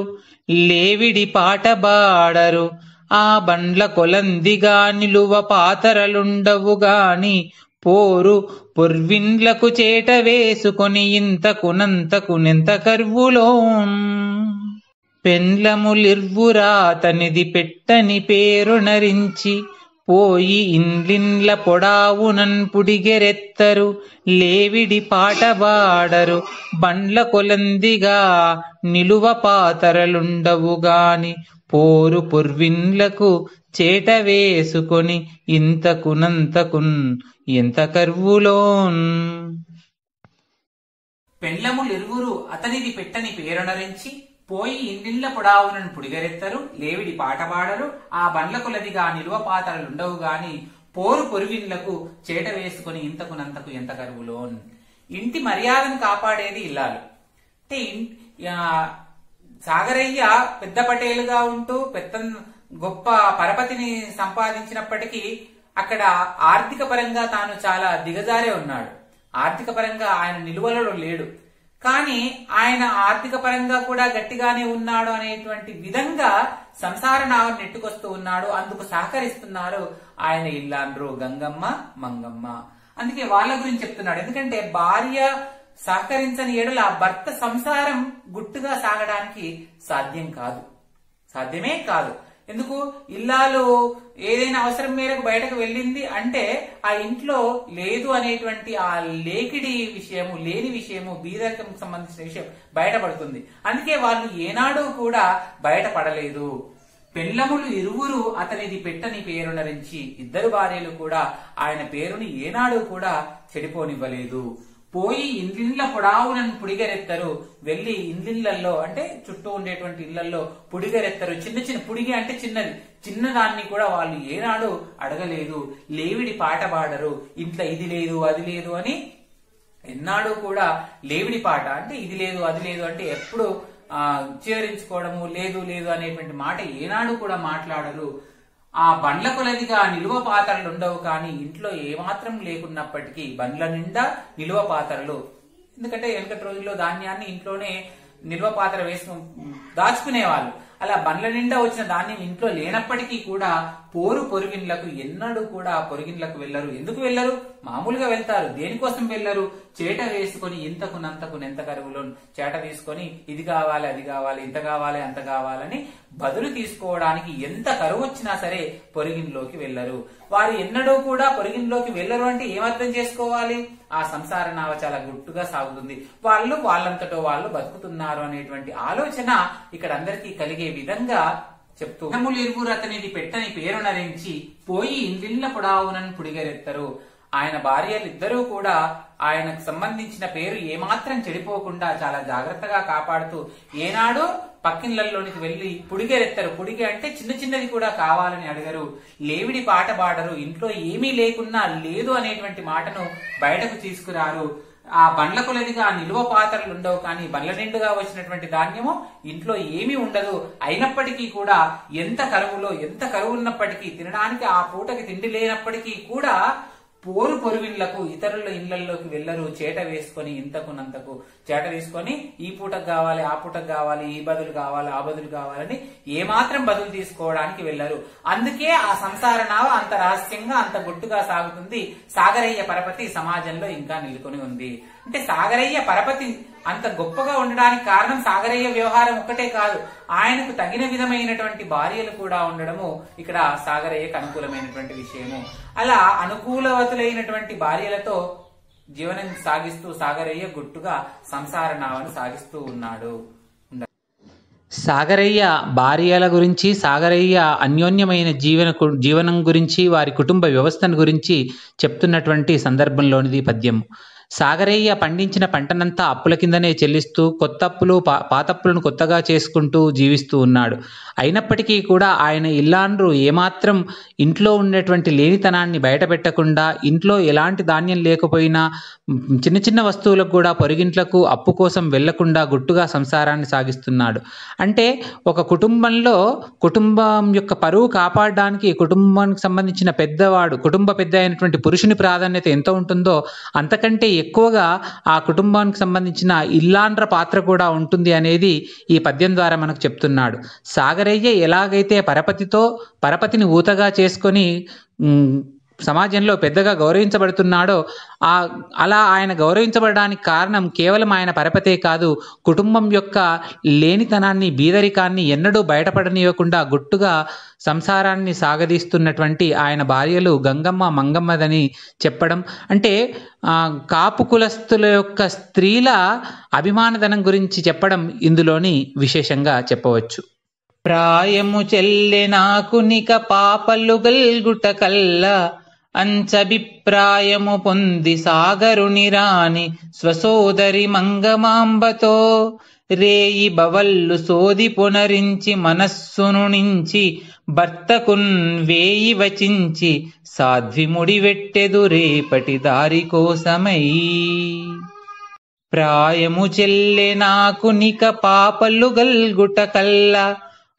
Speaker 3: లేవిడి పాటబాడరు ఆ బండ్ల కొలందిగా నిలువ పాతరలుండవు గాని పోరు పొర్విండ్లకు చేట వేసుకొని ఇంతకునంతకునెంత కర్వులోన్. పెండ్లములిర్వురాతనిది పెట్టని పేరొనరించి పోయి ఇండ్లిండ్ల పొడావునన్ పుడిగెరెత్తరు లేవిడి పాటబాడరు బండ్ల కొలందిగా నిలువ పాతరలుండవు గాని పోరు పొర్విండ్లకు చేట వేసుకొని ఇంతకునంతకున్ ఎంత కర్వులోన్.
Speaker 2: పెండ్లములిరువురు అతనిది పెట్టని పేరొనరించి పోయి ఇండిళ్ల పొడావునను పుడిగరెత్తరు లేవిడి పాటబాడరు ఆ బండ్ల కొలదిగా నిలువ పాతరలుండవు గాని పోరు పొరువిన్లకు చేట వేసుకుని ఇంతకునంతకు ఎంత కరువులోన్. ఇంటి మర్యాదను కాపాడేది ఇల్లాలు. అంటే సాగరయ్య పెద్ద పటేలుగా ఉంటూ పెద్ద గొప్ప పరపతిని సంపాదించినప్పటికీ అక్కడ ఆర్థిక పరంగా తాను చాలా దిగజారే ఉన్నాడు. ఆర్థిక పరంగా ఆయన నిలువలలో లేడు. కానీ ఆయన ఆర్థిక పరంగా కూడా గట్టిగానే ఉన్నాడు అనేటువంటి విధంగా సంసార నావను నెట్టుకొస్తూ ఉన్నాడు. అందుకు సహకరిస్తున్నారు ఆయన ఇల్లాండ్రు గంగమ్మ మంగమ్మ. అందుకే వాళ్ళ గురించి చెప్తున్నాడు. ఎందుకంటే భార్య సహకరించని ఎడల భర్త సంసారం గుట్టుగా సాగడానికి సాధ్యమే కాదు. ఎందుకు? ఇల్లాలు ఏదైనా అవసరం మేరకు బయటకు వెళ్ళింది అంటే ఆ ఇంట్లో లేదు అనేటువంటి ఆ లేకిడి విషయము, లేని విషయము, బీదరికం సంబంధించిన విషయం బయటపడుతుంది. అందుకే వాళ్ళు ఏనాడు కూడా బయటపడలేదు. పెండ్లములు ఇరువురు అతనిది పెట్టని పేరునరించి, ఇద్దరు భార్యలు కూడా ఆయన పేరుని ఏనాడు కూడా చెడిపోనివ్వలేదు. పోయి ఇండ్లిండ్ల పొడావునను పుడిగరెత్తరు, వెళ్లి ఇండ్లిళ్లలో అంటే చుట్టూ ఉండేటువంటి ఇళ్లలో పుడిగరెత్తరు. చిన్న చిన్న పుడిగి అంటే చిన్నది, చిన్నదాన్ని కూడా వాళ్ళు ఏనాడు అడగలేదు. లేవిడి పాట పాడరు, ఇంట్లో ఇది లేదు అది లేదు అని ఎన్నాడు కూడా లేవిడి పాట అంటే ఇది లేదు అది లేదు అంటే ఎప్పుడు చేరించుకోవడము, లేదు లేదు అనేటువంటి మాట ఏనాడు కూడా మాట్లాడరు. ఆ బండ్ల కొలదిగా నిలువ పాత్రలు ఉండవు. కానీ ఇంట్లో ఏమాత్రం లేకున్నప్పటికీ బండ్ల నిండా నిలువ పాత్రలు. ఎందుకంటే వెనకటి రోజుల్లో ధాన్యాన్ని ఇంట్లోనే నిల్వ పాత్ర వేసుకుని దాచుకునేవాళ్ళు. అలా బండ్ల నిండా వచ్చిన ధాన్యం ఇంట్లో లేనప్పటికీ కూడా పోరు పొరుగిన్లకు ఎన్నడూ కూడా పొరుగిన్లకు వెళ్లరు. ఎందుకు వెళ్లరు? మామూలుగా వెళ్తారు. దేనికోసం వెళ్లరు? చేట వేసుకొని ఇంతకు నంతకు నెంత కరువులో చేట తీసుకొని ఇది కావాలి అది కావాలి ఇంత కావాలి అంత కావాలని బదులు తీసుకోవడానికి ఎంత కరువు వచ్చినా సరే పొరుగిన్లోకి వెళ్లరు. వారు ఎన్నడూ కూడా పొరుగిన్లోకి వెళ్లరు అంటే ఏమర్థం చేసుకోవాలి? ఆ సంసార నావ చాలా గుట్టుగా సాగుతుంది, వాళ్ళు వాళ్ళంతటో వాళ్ళు బతుకుతున్నారు అనేటువంటి ఆలోచన ఇక్కడ అందరికీ కలిగే విధంగా చెప్తూ, ఇరువురు అతనిది పెట్టని పేరునరించి పోయి ఇండ్లిళ్ల పొడావునని పుడిగరెత్తరు. ఆయన భార్యలిద్దరూ కూడా ఆయనకు సంబంధించిన పేరు ఏమాత్రం చెడిపోకుండా చాలా జాగ్రత్తగా కాపాడుతూ ఏనాడు పక్కిళ్లలోనికి వెళ్లి పుడిగెరెత్తరు. పుడిగె అంటే చిన్న చిన్నది కూడా కావాలని అడగరు, లేవిడి పాట పాడరు, ఇంట్లో ఏమీ లేకున్నా లేదు అనేటువంటి మాటను బయటకు తీసుకురారు. ఆ బండ్ల కొలదిగా నిలువ పాత్రలు ఉండవు, కానీ బండ్ల నిండుగా వచ్చినటువంటి ధాన్యము ఇంట్లో ఏమీ ఉండదు. అయినప్పటికీ కూడా ఎంత కరువు ఉన్నప్పటికీ, తినడానికి ఆ పూటకి తిండి లేనప్పటికీ కూడా పోరు పొరువిళ్లకు ఇతరుల ఇళ్లలోకి వెళ్లరు. చేట వేసుకొని ఇంతకునంతకు చేట వేసుకొని ఈ పూటకు కావాలి, ఆ పూటకు కావాలి, ఈ బదులు కావాలి, ఆ బదులు కావాలని ఏమాత్రం బదులు తీసుకోవడానికి వెళ్లరు. అందుకే ఆ సంసార నావ అంత రహస్యంగా అంత గుట్టుగా సాగుతుంది. సాగరయ్య పరపతి సమాజంలో ఇంకా నిలుకొని ఉంది. అంటే సాగరయ్య పరపతి అంత గొప్పగా ఉండడానికి కారణం సాగరయ్య వ్యవహారం ఒక్కటే కాదు, ఆయనకు తగిన విధమైనటువంటి భార్యలు కూడా ఉండడము ఇక్కడ సాగరయ్యకు అనుకూలమైనటువంటి విషయము. అలా అనుకూలవతులైనటువంటి భార్యలతో జీవనం సాగిస్తూ సాగరయ్య గుట్టుగా సంసార నావను సాగిస్తూ ఉన్నాడు.
Speaker 1: సాగరయ్య భార్యల గురించి, సాగరయ్య అన్యోన్యమైన జీవనం గురించి, వారి కుటుంబ వ్యవస్థను గురించి చెప్తున్నటువంటి సందర్భంలోనిది పద్యం. సాగరయ్య పండించిన పంటనంతా అప్పుల కిందనే చెల్లిస్తూ కొత్త అప్పులు పాతప్పులను కొత్తగా చేసుకుంటూ జీవిస్తూ ఉన్నాడు. అయినప్పటికీ కూడా ఆయన ఇల్లాండ్రు ఏమాత్రం ఇంట్లో ఉన్నటువంటి లేనితనాన్ని బయట పెట్టకుండా, ఇంట్లో ఎలాంటి ధాన్యం లేకపోయినా చిన్న చిన్న వస్తువులకు కూడా పొరుగింట్లకు అప్పు కోసం వెళ్లకుండా గుట్టుగా సంసారాన్ని సాగిస్తున్నాడు. అంటే ఒక కుటుంబంలో కుటుంబం యొక్క పరువు కాపాడడానికి కుటుంబానికి సంబంధించిన పెద్దవాడు, కుటుంబ పెద్ద అయినటువంటి పురుషుని ప్రాధాన్యత ఎంత ఉంటుందో అంతకంటే ఎక్కువగా ఆ కుటుంబానికి సంబంధించిన ఇల్లాండ్ర పాత్ర కూడా ఉంటుంది అనేది ఈ పద్యం ద్వారా మనకు చెప్తున్నాడు. సాగరయ్య ఎలాగైతే పరపతిని ఊతగా చేసుకొని సమాజంలో పెద్దగా గౌరవించబడుతున్నాడో అలా ఆయన గౌరవించబడడానికి కారణం కేవలం ఆయన పరపతే కాదు, కుటుంబం యొక్క లేనితనాన్ని, బీదరికాన్ని ఎన్నడూ బయటపడనివ్వకుండా గుట్టుగా సంసారాన్ని సాగదీస్తున్నటువంటి ఆయన భార్యలు గంగమ్మ, మంగమ్మదని చెప్పడం అంటే కాపు కులస్తుల యొక్క స్త్రీల అభిమానధనం గురించి చెప్పడం ఇందులోని విశేషంగా చెప్పవచ్చు.
Speaker 3: ప్రాయము చెల్లె నాకు నిక పాపలు గల్గుట కల్లా అంచభిప్రాయము పొంది సాగరుని రాణి స్వసోదరి మంగమాంబతో రేయి బవల్లు సోది పునరించి మనస్సును నుంచి భర్తకున్ వేయి వచించి సాధ్వి ముడివెట్టెదు రేపటి దారి కోసమై. ప్రాయము చెల్లె నాకు నిక పాపలు గల్గుట కల్లా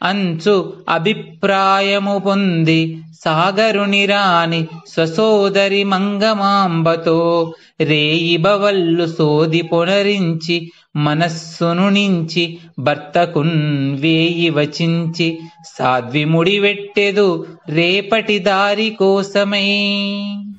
Speaker 3: అంచు అభిప్రాయము పొంది సాగరుని రాణి స్వసోదరి మంగమాంబతో రేయి బవల్లు సోది పొనరించి మనస్సును నుంచి భర్తకున్ వేయి వచించి సాధ్వి ముడివెట్టెదు రేపటి దారి కోసమై.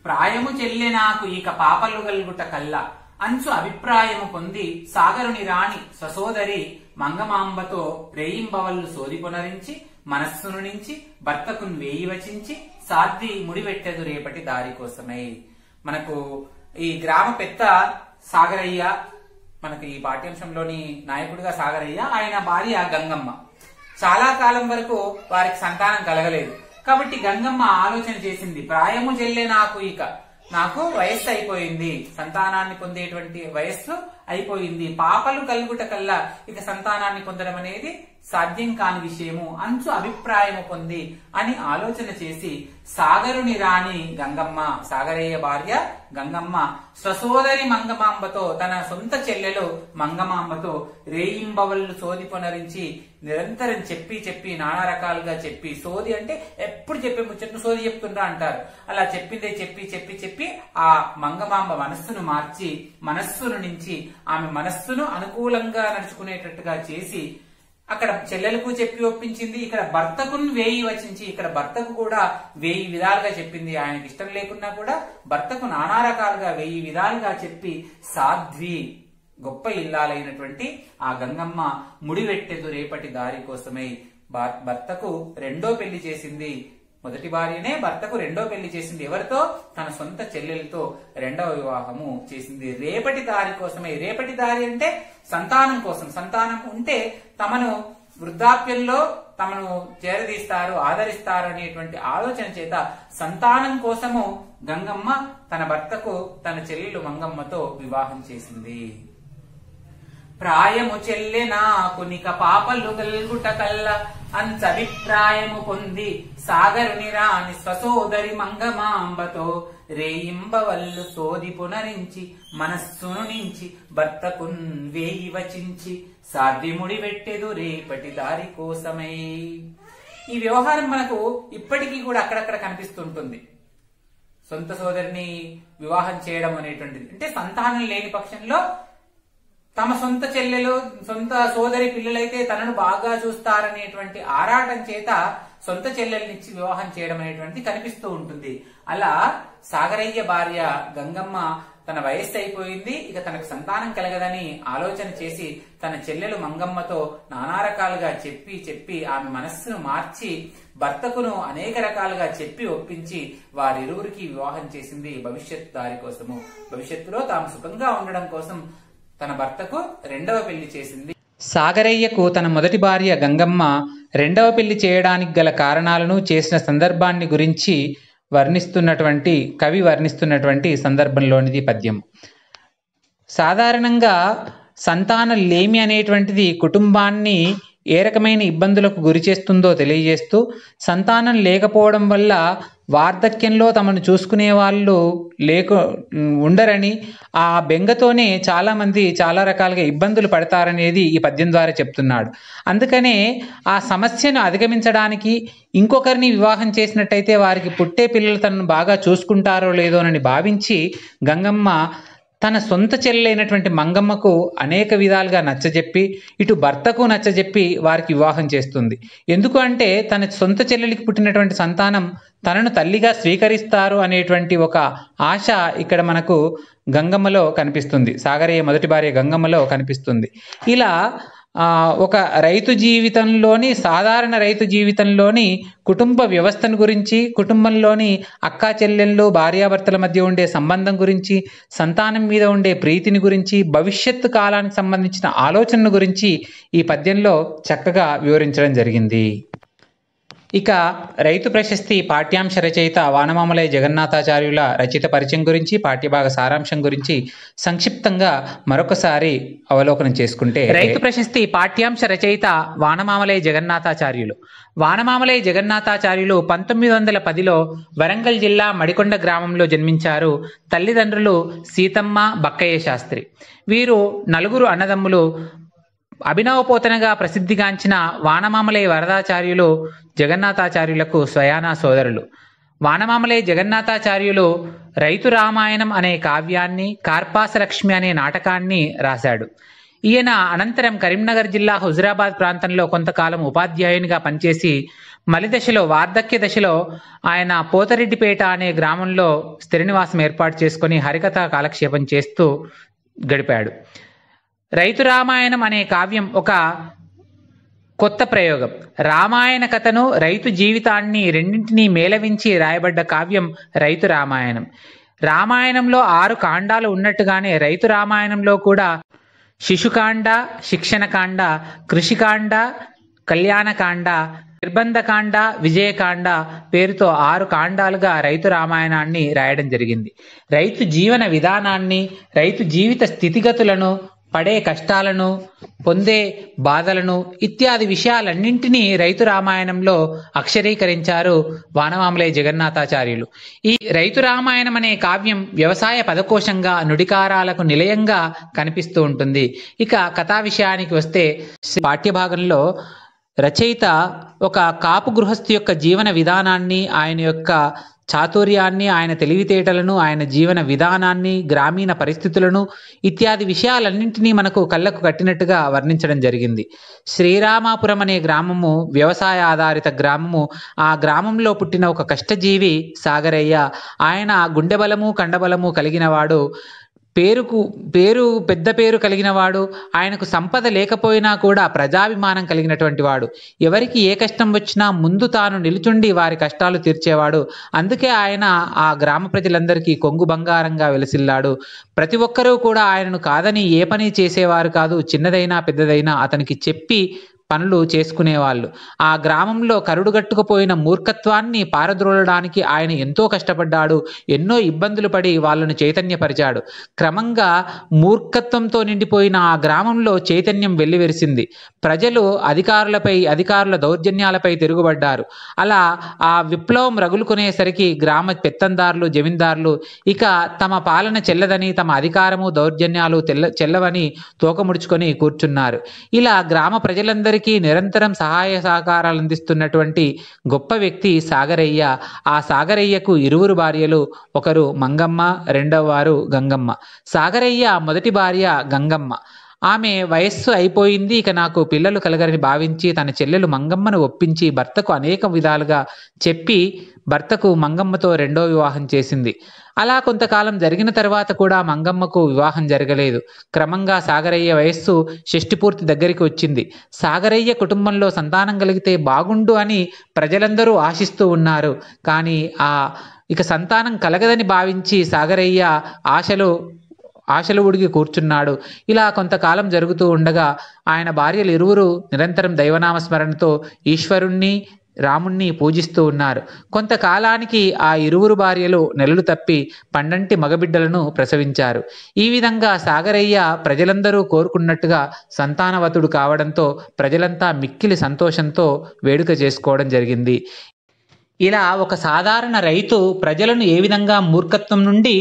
Speaker 2: ప్రాయము చెల్లె నాకు ఇక పాపలు గల్గుట కల్లా అంచు అభిప్రాయము పొంది సాగరుని రాణి స్వసోదరి మంగమాంబతో రేయింబవల్లు సోది పునరించి మనస్సును నుంచి భర్తకున్ వేయి వచించి సాధ్వి ముడివెట్టెదు రేపటి దారి కోసమై. మనకు ఈ గ్రామ పెద్ద సాగరయ్య, మనకు ఈ పాఠ్యాంశంలోని నాయకుడిగా సాగరయ్య, ఆయన భార్య గంగమ్మ. చాలా కాలం వరకు వారికి సంతానం కలగలేదు. కాబట్టి గంగమ్మ ఆలోచన చేసింది, ప్రాయము చెల్లె నాకు వయస్సు అయిపోయింది, సంతానాన్ని పొందేటువంటి వయస్సు అయిపోయింది, పాపలు కలుగుట కల్లా ఇక సంతానాన్ని పొందడం అనేది సాధ్యం కాని విషయము, అంచు అభిప్రాయము పొంది అని ఆలోచన చేసి సాగరుని రాణి గంగమ్మ, సాగరయ్య భార్య గంగమ్మ స్వసోదరి మంగమాంబతో, తన సొంత చెల్లెలు మంగమాంబతో రేయింబవళ్ళు సోది పునరించి నిరంతరం చెప్పి నానా రకాలుగా చెప్పి, సోది అంటే ఎప్పుడు చెప్పే ముచ్చట్ను సోది చెప్తుండ్రా అంటారు, అలా చెప్పిందే చెప్పి ఆ మంగమాంబ మనస్సును మార్చి, మనస్సును నుంచి ఆమె మనస్సును అనుకూలంగా నడుచుకునేటట్టుగా చేసి అక్కడ చెల్లెలకు చెప్పి ఒప్పించింది. ఇక్కడ భర్తకు వేయి వచించి, ఇక్కడ భర్తకు కూడా 1000 విధాలుగా చెప్పింది. ఆయనకి ఇష్టం లేకున్నా కూడా భర్తకు నానా రకాలుగా 1000 విధాలుగా చెప్పి సాధ్వి, గొప్ప ఇల్లాలైనటువంటి ఆ గంగమ్మ ముడివెట్టెదు రేపటి దారి కోసమై భర్తకు రెండో పెళ్లి చేసింది. మొదటి భార్యనే భర్తకు రెండో పెళ్లి చేసింది. ఎవరితో? తన సొంత చెల్లెలతో రెండవ వివాహము చేసింది. రేపటి దారి కోసమే. రేపటి దారి అంటే సంతానం కోసం. సంతానం ఉంటే తమను వృద్ధాప్యంలో తమను చేరదీస్తారు, ఆదరిస్తారు అనేటువంటి ఆలోచన చేత సంతానం కోసము గంగమ్మ తన భర్తకు తన చెల్లెలు మంగమ్మతో వివాహం చేసింది. ప్రాయము చెల్లె నాకు నిక పాపలు గల్గుట కల్ల అంచభిప్రాయము పొంది సాగరుని రాని స్వసోదరి మంగమాంబతో రేయింబవల్లు సోది పునరించి మనస్సును నుంచి భర్తకున్ వేయి వచించి సాధ్యముడి పెట్టెదు రేపటి దారి కోసమై. ఈ వ్యవహారం మనకు ఇప్పటికీ కూడా అక్కడక్కడ కనిపిస్తుంటుంది. సొంత సోదరిని వివాహం చేయడం అనేటువంటిది అంటే సంతానం లేని పక్షంలో తమ సొంత చెల్లెలు, సొంత సోదరి పిల్లలైతే తనను బాగా చూస్తారనేటువంటి ఆరాటం చేత సొంత చెల్లెల్నిచ్చి వివాహం చేయడం అనేటువంటి కనిపిస్తూ ఉంటుంది. అలా సాగరయ్య భార్య గంగమ్మ తన వయస్సు అయిపోయింది, ఇక తనకు సంతానం కలగదని ఆలోచన చేసి తన చెల్లెలు మంగమ్మతో నానా రకాలుగా చెప్పి ఆమె మనస్సును మార్చి భర్తకును అనేక రకాలుగా చెప్పి ఒప్పించి వారిరువురికి వివాహం చేసింది భవిష్యత్ దారి కోసము. భవిష్యత్తులో తాము సుఖంగా ఉండడం కోసం తన భర్తకు రెండవ పెళ్లి చేసింది.
Speaker 1: సాగరయ్యకు తన మొదటి భార్య గంగమ్మ రెండవ పెళ్లి చేయడానికి గల కారణాలను, చేసిన సందర్భాన్ని గురించి కవి వర్ణిస్తున్నటువంటి సందర్భంలోనిది పద్యం. సాధారణంగా సంతానం లేమి అనేటువంటిది కుటుంబాన్ని ఏ రకమైన ఇబ్బందులకు గురి చేస్తుందో తెలియజేస్తూ, సంతానం లేకపోవడం వల్ల వార్ధక్యంలో తమను చూసుకునే వాళ్ళు ఉండరని, ఆ బెంగతోనే చాలామంది చాలా రకాలుగా ఇబ్బందులు పడతారనేది ఈ పద్యం ద్వారా చెప్తున్నాడు. అందుకనే ఆ సమస్యను అధిగమించడానికి ఇంకొకరిని వివాహం చేసినట్టయితే వారికి పుట్టే పిల్లలు తనను బాగా చూసుకుంటారో లేదోనని భావించి గంగమ్మ తన సొంత చెల్లెలైనటువంటి మంగమ్మకు అనేక విధాలుగా నచ్చజెప్పి, ఇటు భర్తకు నచ్చజెప్పి వారికి వివాహం చేస్తుంది. ఎందుకు అంటే తన సొంత చెల్లెలికి పుట్టినటువంటి సంతానం తనను తల్లిగా స్వీకరిస్తారు అనేటువంటి ఒక ఆశ ఇక్కడ మనకు గంగమ్మలో కనిపిస్తుంది, సాగరయ్య మొదటి భార్య గంగమ్మలో కనిపిస్తుంది. ఇలా ఒక రైతు జీవితంలోని, సాధారణ రైతు జీవితంలోని కుటుంబ వ్యవస్థను గురించి, కుటుంబంలోని అక్కా చెల్లెళ్ళు, భార్యాభర్తల మధ్య ఉండే సంబంధం గురించి, సంతానం మీద ఉండే ప్రీతిని గురించి, భవిష్యత్తు కాలానికి సంబంధించిన ఆలోచనను గురించి ఈ పద్యంలో చక్కగా వివరించడం జరిగింది. ఇక రైతు ప్రశస్తి పాఠ్యాంశ రచయిత వానమామలయ్య జగన్నాథాచార్యుల రచిత పరిచయం గురించి, పాఠ్యభాగ సారాంశం గురించి సంక్షిప్తంగా మరొకసారి అవలోకనం చేసుకుంటే, రైతు ప్రశస్తి పాఠ్యాంశ రచయిత వానమామలయ్య జగన్నాథాచార్యులు. వానమామలయ్య జగన్నాథాచార్యులు 1910లో వరంగల్ జిల్లా మడికొండ గ్రామంలో జన్మించారు. తల్లిదండ్రులు సీతమ్మ, బక్కయ్య శాస్త్రి. వీరు నలుగురు అన్నదమ్ములు. అభినవపోతనగా ప్రసిద్ధిగాంచిన వానమామలయ్య వరదాచార్యులు జగన్నాథాచార్యులకు స్వయానా సోదరులు. వానమామలయ్య జగన్నాథాచార్యులు రైతు రామాయణం అనే కావ్యాన్ని, కార్పాసలక్ష్మి అనే నాటకాన్ని రాశాడు. ఈయన అనంతరం కరీంనగర్ జిల్లా హుజురాబాద్ ప్రాంతంలో కొంతకాలం ఉపాధ్యాయునిగా పనిచేసి మలిదశలో, వార్ధక్య దశలో ఆయన పోతరెడ్డిపేట అనే గ్రామంలో స్థిర నివాసం ఏర్పాటు చేసుకొని హరికథ కాలక్షేపం చేస్తూ గడిపాడు. రైతు రామాయణం అనే కావ్యం ఒక కొత్త ప్రయోగం. రామాయణ కథను, రైతు జీవితాన్ని రెండింటినీ మేళవించి రాయబడ్డ కావ్యం రైతు రామాయణం. రామాయణంలో 6 కాండాలు ఉన్నట్టుగానే రైతు రామాయణంలో కూడా శిశుకాండ, శిక్షణకాండ, కృషికాండ, కళ్యాణకాండ, నిర్బంధకాండ, విజయకాండ పేరుతో 6 కాండాలుగా రైతు రామాయణాన్ని రాయడం జరిగింది. రైతు జీవన విధానాన్ని, రైతు జీవిత స్థితిగతులను, పడే కష్టాలను, పొందే బాధలను ఇత్యాది విషయాలన్నింటినీ రైతు రామాయణంలో అక్షరీకరించారు వానమామలయ్య జగన్నాథాచార్యులు. ఈ రైతు రామాయణం అనే కావ్యం వ్యవసాయ పదకోశంగా, నుడికారాలకు నిలయంగా కనిపిస్తూ ఉంటుంది. ఇక కథా విషయానికి వస్తే, పాఠ్యభాగంలో రచయిత ఒక కాపు గృహస్థి యొక్క జీవన విధానాన్ని, ఆయన యొక్క చాతుర్యాన్ని, ఆయన తెలివితేటలను, ఆయన జీవన విధానాన్ని, గ్రామీణ పరిస్థితులను ఇత్యాది విషయాలన్నింటినీ మనకు కళ్ళకు కట్టినట్టుగా వర్ణించడం జరిగింది. శ్రీరామాపురం అనే గ్రామము వ్యవసాయ ఆధారిత గ్రామము. ఆ గ్రామంలో పుట్టిన ఒక కష్టజీవి సాగరయ్య. ఆయన గుండెబలము, కండబలము కలిగినవాడు. పెద్ద పేరు కలిగిన వాడు. ఆయనకు సంపద లేకపోయినా కూడా ప్రజాభిమానం కలిగినటువంటి వాడు. ఎవరికి ఏ కష్టం వచ్చినా ముందు తాను నిలుచుండి వారి కష్టాలు తీర్చేవాడు. అందుకే ఆయన ఆ గ్రామ ప్రజలందరికీ కొంగు బంగారంగా వెలసిల్లాడు. ప్రతి ఒక్కరూ కూడా ఆయనను కాదని ఏ పని చేసేవారు కాదు. చిన్నదైనా పెద్దదైనా అతనికి చెప్పి పనులు చేసుకునేవాళ్ళు. ఆ గ్రామంలో కరుడుగట్టుకుపోయిన మూర్ఖత్వాన్ని పారద్రోలడానికి ఆయన ఎంతో కష్టపడ్డాడు. ఎన్నో ఇబ్బందులు పడి వాళ్ళను చైతన్యపరిచాడు. క్రమంగా మూర్ఖత్వంతో నిండిపోయిన ఆ గ్రామంలో చైతన్యం వెల్లివిరిసింది. ప్రజలు అధికారుల దౌర్జన్యాలపై తిరుగుబడ్డారు. అలా ఆ విప్లవం రగులుకునేసరికి గ్రామ పెత్తందారులు, జమీందారులు ఇక తమ పాలన చెల్లదని, తమ అధికారము దౌర్జన్యాలు చెల్లవని తోకముడుచుకొని కూర్చున్నారు. ఇలా గ్రామ ప్రజలందరికీ నిరంతరం సహాయ సహకారాలు అందిస్తున్నటువంటి గొప్ప వ్యక్తి సాగరయ్య. ఆ సాగరయ్యకు ఇరువురు భార్యలు, ఒకరు మంగమ్మ, రెండవ వారు గంగమ్మ. సాగరయ్య మొదటి భార్య గంగమ్మ. ఆమె వయస్సు అయిపోయింది, ఇక నాకు పిల్లలు కలగరని భావించి తన చెల్లెలు మంగమ్మను ఒప్పించి భర్తకు అనేక విధాలుగా చెప్పి భర్తకు మంగమ్మతో రెండో వివాహం చేసింది. అలా కొంతకాలం జరిగిన తర్వాత కూడా మంగమ్మకు వివాహం జరగలేదు. క్రమంగా సాగరయ్య వయస్సు షష్టిపూర్తి దగ్గరికి వచ్చింది. సాగరయ్య కుటుంబంలో సంతానం కలిగితే బాగుండు అని ప్రజలందరూ ఆశిస్తూ ఉన్నారు. కానీ ఇక సంతానం కలగదని భావించి సాగరయ్య ఆశలు ఉడిగి కూర్చున్నాడు. ఇలా కొంతకాలం జరుగుతూ ఉండగా ఆయన భార్యలు ఇరువురు నిరంతరం దైవనామస్మరణతో ఈశ్వరుణ్ణి, రాముణ్ణి పూజిస్తూ ఉన్నారు. కొంతకాలానికి ఆ ఇరువురు భార్యలు నెలలు తప్పి పండంటి మగబిడ్డలను ప్రసవించారు. ఈ విధంగా సాగరయ్య ప్రజలందరూ కోరుకున్నట్టుగా సంతానవతుడు కావడంతో ప్రజలంతా మిక్కిలి సంతోషంతో వేడుక చేసుకోవడం జరిగింది. ఇలా ఒక సాధారణ రైతు ప్రజలను ఏ విధంగా మూర్ఖత్వం నుండి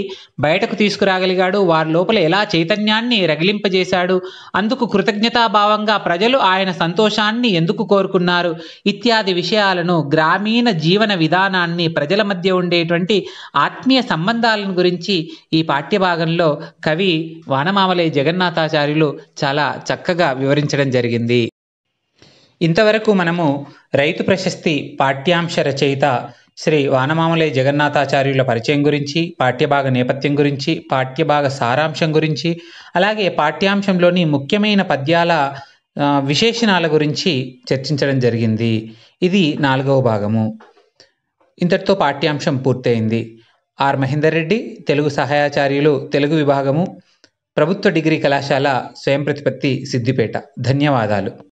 Speaker 1: బయటకు తీసుకురాగలిగాడు, వారి లోపల ఎలా చైతన్యాన్ని రగిలింపజేశాడు, అందుకు కృతజ్ఞతాభావంగా ప్రజలు ఆయన సంతోషాన్ని ఎందుకు కోరుకున్నారు ఇత్యాది విషయాలను, గ్రామీణ జీవన విధానాన్ని, ప్రజల మధ్య ఉండేటువంటి ఆత్మీయ సంబంధాలను గురించి ఈ పాఠ్యభాగంలో కవి వానమామలై జగన్నాథాచార్యులు చాలా చక్కగా వివరించడం జరిగింది. ఇంతవరకు మనము రైతు ప్రశస్తి పాఠ్యాంశ రచయిత శ్రీ వానమామలై జగన్నాథాచార్యుల పరిచయం గురించి, పాఠ్యభాగ నేపథ్యం గురించి, పాఠ్యభాగ సారాంశం గురించి, అలాగే పాఠ్యాంశంలోని ముఖ్యమైన పద్యాల విశేషణాల గురించి చర్చించడం జరిగింది. ఇది 4వ భాగము. ఇంతటితో పాఠ్యాంశం పూర్తయింది. ఆర్ మహేందర్ రెడ్డి, తెలుగు సహాయాచార్యులు, తెలుగు విభాగము, ప్రభుత్వ డిగ్రీ కళాశాల, స్వయం ప్రతిపత్తి, సిద్దిపేట. ధన్యవాదాలు.